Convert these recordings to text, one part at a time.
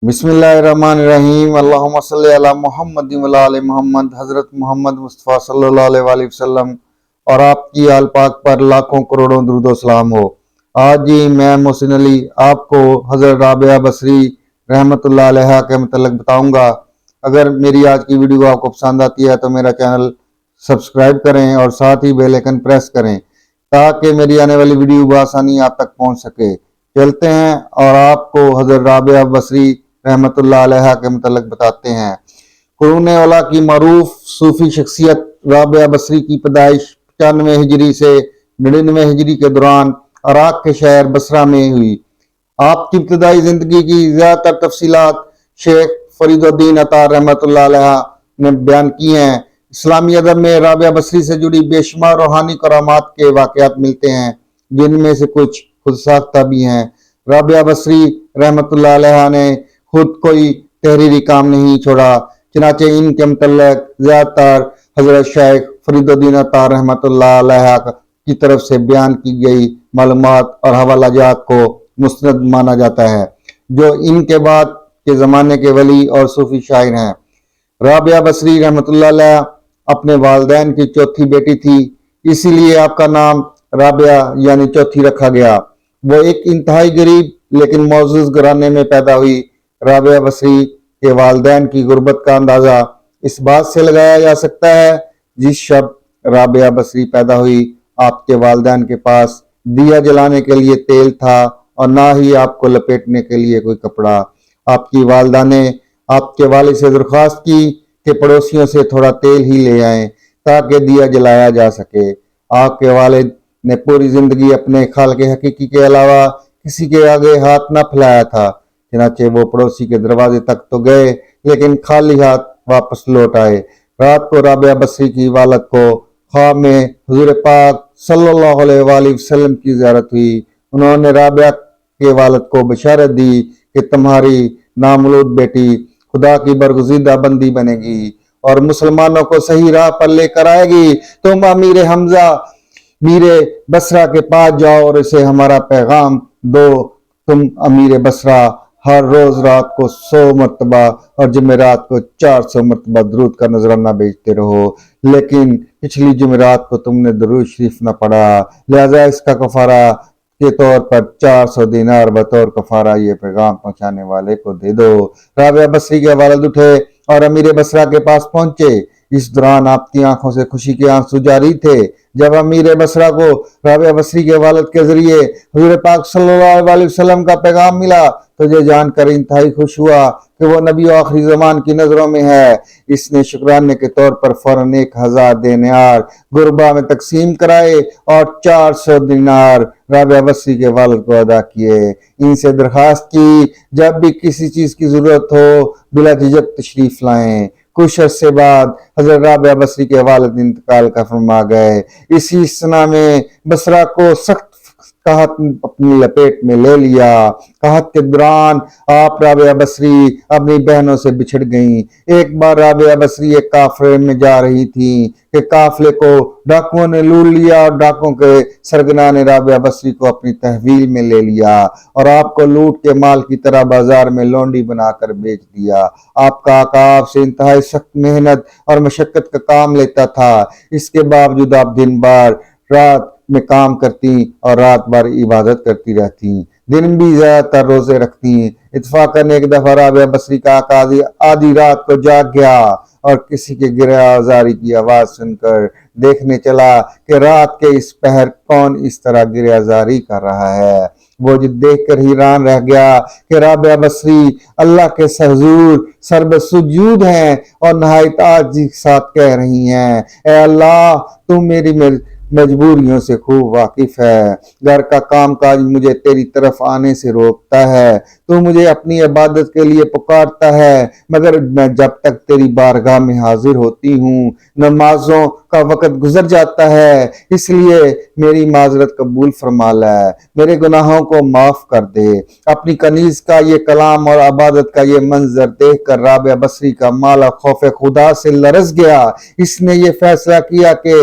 بسم اللہ الرحمن الرحیم۔ اللہم صلی علی محمد و علی محمد۔ حضرت محمد مصطفیٰ صلی اللہ علیہ وآلہ وسلم اور آپ کی آل پاک پر لاکھوں کروڑوں درود و سلام ہو۔ آج میں محسن علی آپ کو حضرت رابعہ بصری رحمۃ اللہ علیہ کے متعلق بتاؤں گا۔ اگر میری آج کی ویڈیو آپ کو پسند آتی ہے تو میرا چینل سبسکرائب کریں اور ساتھ ہی بیل آئیکن پریس کریں تاکہ میری آنے والی ویڈیو بآسانی آپ تک پہنچ سکے۔ چلتے ہیں اور آپ کو حضرت رابعہ بصری رحمت اللہ علیہ کے متعلق بتاتے ہیں۔ قرون اولیٰ کی معروف صوفی شخصیت رابعہ بصری کی پیدائش 95 ہجری سے 99 ہجری کے دوران عراق کے شہر بصرہ میں ہوئی۔ آپ کی ابتدائی زندگی کی زیادہ تر تفصیلات شیخ فرید الدین عطار رحمت اللہ علیہ نے بیان کی ہیں۔ اسلامی ادب میں رابعہ بصری سے جڑی بے شمار روحانی کرامات کے واقعات ملتے ہیں، جن میں سے کچھ خود ساختہ بھی ہیں۔ رابعہ بصری رحمت اللہ علیہ نے خود کوئی تحریری کام نہیں چھوڑا، چنانچہ ان کے متعلق زیادہ تر حضرت شیخ فرید الدین عطار رحمت اللہ علیہ کی طرف سے بیان کی گئی معلومات اور حوالہ جات کو مستند مانا جاتا ہے، جو ان کے بعد کے زمانے کے ولی اور صوفی شاعر ہیں۔ رابعہ بصری رحمت اللہ علیہ اپنے والدین کی چوتھی بیٹی تھی، اسی لیے آپ کا نام رابعہ یعنی چوتھی رکھا گیا۔ وہ ایک انتہائی غریب لیکن معزز گھرانے میں پیدا ہوئی۔ رابعہ بصری کے والدین کی غربت کا اندازہ اس بات سے لگایا جا سکتا ہے جس شب رابعہ بصری پیدا ہوئی آپ کے والدین کے پاس دیا جلانے کے لیے تیل تھا اور نہ ہی آپ کو لپیٹنے کے لیے کوئی کپڑا۔ آپ کی والدہ نے آپ کے والد سے درخواست کی کہ پڑوسیوں سے تھوڑا تیل ہی لے آئیں تاکہ دیا جلایا جا سکے۔ آپ کے والد نے پوری زندگی اپنے خالق حقیقی کے علاوہ کسی کے آگے ہاتھ نہ پھیلایا تھا، چنانچہ وہ پڑوسی کے دروازے تک تو گئے لیکن خالی ہاتھ واپس لوٹ آئے۔ رات کو رابعہ بصری کی والد کو خواب میں حضور پاک صلی اللہ علیہ وآلہ وسلم کی زیارت ہوئی۔ انہوں نے رابعہ کے والد کو بشارت دی کہ تمہاری نامولود بیٹی خدا کی برگزیدہ بندی بنے گی اور مسلمانوں کو صحیح راہ پر لے کر آئے گی۔ تم امیر حمزہ میر بصرہ کے پاس جاؤ اور اسے ہمارا پیغام دو۔ تم امیر بصرہ ہر روز رات کو 100 مرتبہ اور جمعرات کو 400 مرتبہ درود کا نذرانہ بھیجتے رہو، لیکن پچھلی جمعرات کو تم نے درود شریف نہ پڑھا، لہذا اس کا کفارہ کے طور پر 400 دینار بطور کفارہ یہ پیغام پہنچانے والے کو دے دو۔ رابعہ بصری کے والد اٹھے اور امیر بصرہ کے پاس پہنچے۔ اس دوران آپ کی آنکھوں سے خوشی کے آنسو جاری تھے۔ جب امیر بصرہ کو رابعہ بصری کے والد کے ذریعے حضور پاک صلی اللہ علیہ وسلم کا پیغام ملا تو یہ جان کر انتہائی خوش ہوا کہ وہ نبی آخری زمان کی نظروں میں ہے۔ اس نے شکرانے کے طور پر فوراً 1000 دینار غربا میں تقسیم کرائے اور 400 دینار رابعہ بصری کے والد کو ادا کیے۔ ان سے درخواست کی جب بھی کسی چیز کی ضرورت ہو بلا جھجک تشریف لائیں۔ کچھ عرصے بعد حضرت رابعہ بصری کے والد انتقال کا فرما گئے۔ اسی سنہ میں بصرہ کو سخت قحط اپنی لپیٹ میں لے لیا۔ قحط کے دوران آپ رابعہ بصری اپنی بہنوں سے بچھڑ گئیں۔ ایک بار رابعہ بصری ایک قافلے میں جا رہی تھیں کہ قافلے کو ڈاکوؤں نے لوٹ لیا اور ڈاکوؤں کے سرگنا نے رابعہ بصری کو اپنی تحویل میں لے لیا اور آپ کو لوٹ کے مال کی طرح بازار میں لونڈی بنا کر بیچ دیا۔ آپ کا آقا آپ سے انتہائی سخت محنت اور مشقت کا کام لیتا تھا۔ اس کے باوجود آپ دن بھر رات میں کام کرتی اور رات بھر عبادت کرتی رہتی، دن بھی زیادہ تر روزے رکھتی۔ اتفاقاً ایک دفعہ رابعہ بصری کا آقا آدھی رات کو جاگ گیا اور کسی کے گریہ آزاری کی آواز سن کر دیکھنے چلا کہ رات کے اس پہر کون اس طرح گریہ آزاری کر رہا ہے۔ وہ جو دیکھ کر حیران رہ گیا کہ رابعہ بصری اللہ کے حضور سربسجود ہیں اور نہایت عاجزی کے ساتھ کہہ رہی ہیں، اے اللہ تو میری مجبوریوں سے خوب واقف ہے۔ گھر کا کام کاج مجھے تیری طرف آنے سے روکتا ہے، تو مجھے اپنی عبادت کے لیے پکارتا ہے، مگر میں جب تک تیری بارگاہ میں حاضر ہوتی ہوں نمازوں کا وقت گزر جاتا ہے، اس لیے میری معذرت قبول فرما لے، میرے گناہوں کو معاف کر دے۔ اپنی کنیز کا یہ کلام اور عبادت کا یہ منظر دیکھ کر رابعہ بصری کا مالا خوف خدا سے لرز گیا۔ اس نے یہ فیصلہ کیا کہ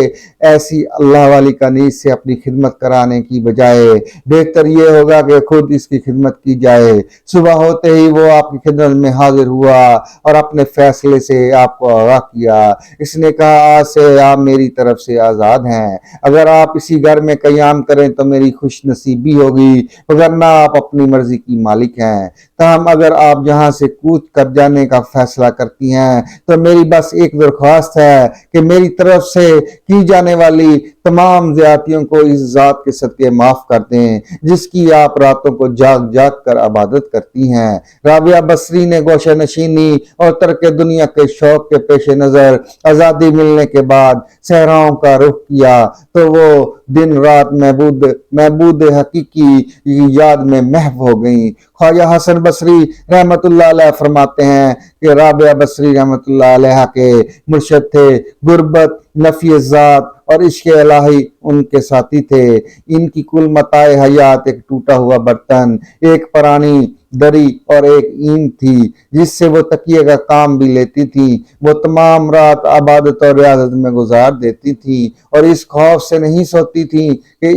ایسی اللہ اللہ والی کا نیز سے اپنی خدمت کرانے کی بجائے بہتر یہ ہوگا کہ خود اس کی خدمت کی جائے۔ صبح ہوتے ہی وہ آپ کی خدمت میں حاضر ہوا اور اپنے فیصلے سے آپ کو آگاہ کیا۔ اس نے کہا آج سے آپ میری طرف سے آزاد ہیں، اگر آپ اسی گھر میں قیام کریں تو میری خوش نصیبی ہوگی، وگرنہ آپ اپنی مرضی کی مالک ہیں۔ تاہم اگر آپ یہاں سے کوچ کر جانے کا فیصلہ کرتی ہیں تو میری بس ایک درخواست ہے کہ میری طرف سے کی جانے والی تمام زیادتیوں کو اس ذات کے صدقے معاف کر دیں جس کی آپ راتوں کو جاگ جاگ کر عبادت کرتی ہیں۔ رابعہ بصری نے گوشہ نشینی اور ترک دنیا کے شوق کے پیش نظر آزادی ملنے کے بعد صحراؤں کا رخ کیا تو وہ دن رات معبود حقیقی یاد میں محو ہو گئیں۔ خواجہ حسن بصری رحمت اللہ علیہ فرماتے ہیں کہ رابعہ بصری رحمت اللہ علیہ کے مرشد تھے، غربت، نفی ذات اور عشق الہی ان کے ساتھی تھے۔ ان کی کل متاع حیات ایک ٹوٹا ہوا برتن، ایک پرانی دری اور ایک اینٹ تھی جس سے وہ تکیے کا کام بھی لیتی تھی۔ وہ تمام رات عبادت اور ریاضت میں گزار دیتی تھی اور اس خوف سے نہیں سوتی تھی کہ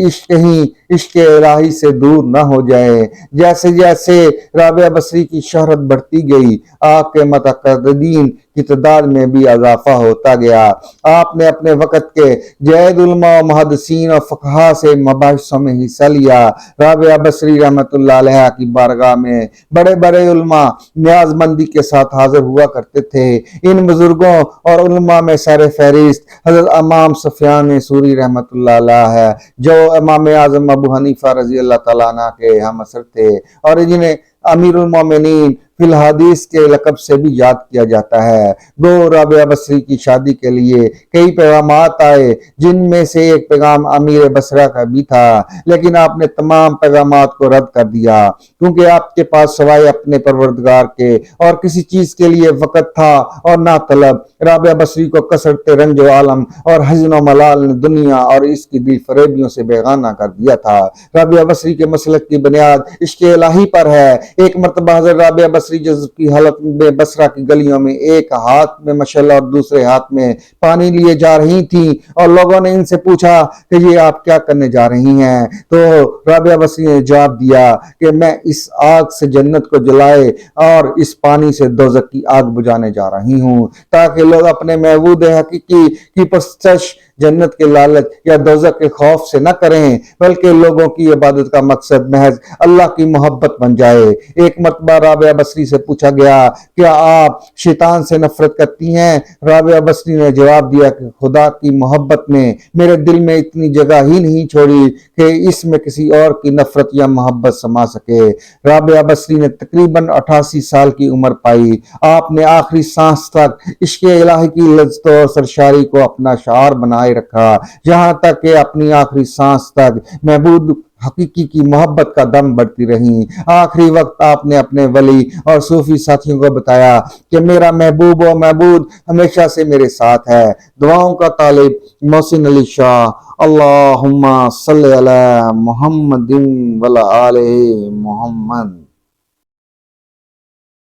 عشق الہی سے دور نہ ہو جائے۔ جیسے جیسے رابعہ بصری کی شہرت بڑھتی گئی، آپ کے متقدمین کی تعداد میں بھی اضافہ ہوتا گیا۔ آپ نے اپنے وقت کے جید علماء و محدثین اور فقہاء سے مباحثوں میں حصہ لیا۔ رابعہ بصری رحمت اللہ علیہ کی بارگاہ میں بڑے بڑے علماء نیاز مندی کے ساتھ حاضر ہوا کرتے تھے۔ ان بزرگوں اور علماء میں سر فہرست حضرت امام سفیان ثوری رحمت اللہ علیہ ہے، جو امام اعظم ابو حنیفہ رضی اللہ تعالیٰ عنہ کے ہم عصر تھے اور جنہیں امیر المومنین فی الحدیث کے لقب سے بھی یاد کیا جاتا ہے۔ گو رابعہ بصری کی شادی کے لیے کئی پیغامات آئے، جن میں سے ایک پیغام امیر بصرہ کا بھی تھا، لیکن آپ نے تمام پیغامات کو رد کر دیا کیونکہ آپ کے پاس سوائے اپنے پروردگار کے اور کسی چیز کے لیے وقت تھا اور نہ طلب۔ رابعہ بصری کو کثرت رنج و عالم اور حزن و ملال نے دنیا اور اس کی دل فریبیوں سے بیگانہ کر دیا تھا۔ رابعہ بصری کے مسلک کی بنیاد عشق الہی پر ہے۔ ایک مرتبہ حضرت رابعہ بصری جذب کی حالت میں بصرہ کی گلیوں میں ایک ہاتھ میں مشعل اور دوسرے ہاتھ میں پانی لیے جا رہی تھیں اور لوگوں نے ان سے پوچھا کہ یہ آپ کیا کرنے جا رہی ہیں؟ تو رابعہ بصری نے جواب دیا کہ میں اس آگ سے جنت کو جلائے اور اس پانی سے دوزخ کی آگ بجھانے جا رہی ہوں، تاکہ لوگ اپنے معبود حقیقی کی پرستش جنت کے لالچ یا دوزخ کے خوف سے نہ کریں، بلکہ لوگوں کی عبادت کا مقصد محض اللہ کی محبت بن جائے۔ ایک مرتبہ رابعہ بصری سے پوچھا گیا کیا آپ شیطان سے نفرت کرتی ہیں؟ رابعہ بصری نے جواب دیا کہ خدا کی محبت نے میرے دل میں اتنی جگہ ہی نہیں چھوڑی کہ اس میں کسی اور کی نفرت یا محبت سما سکے۔ رابعہ بصری نے تقریباً 88 سال کی عمر پائی۔ آپ نے آخری سانس تک عشق الہی کی لذت اور سرشاری کو اپنا شعار بنائے رکھا، جہاں تک کہ اپنی آخری سانس تک معبود حقیقی کی محبت کا دم بڑھتی رہی۔ آخری وقت آپ نے اپنے ولی اور صوفی ساتھیوں کو بتایا کہ میرا محبوب و معبود ہمیشہ سے میرے ساتھ ہے۔ دعاؤں کا طالب محسن علی شاہ۔ اللہم صلی علی محمد وعلی آلہ محمد۔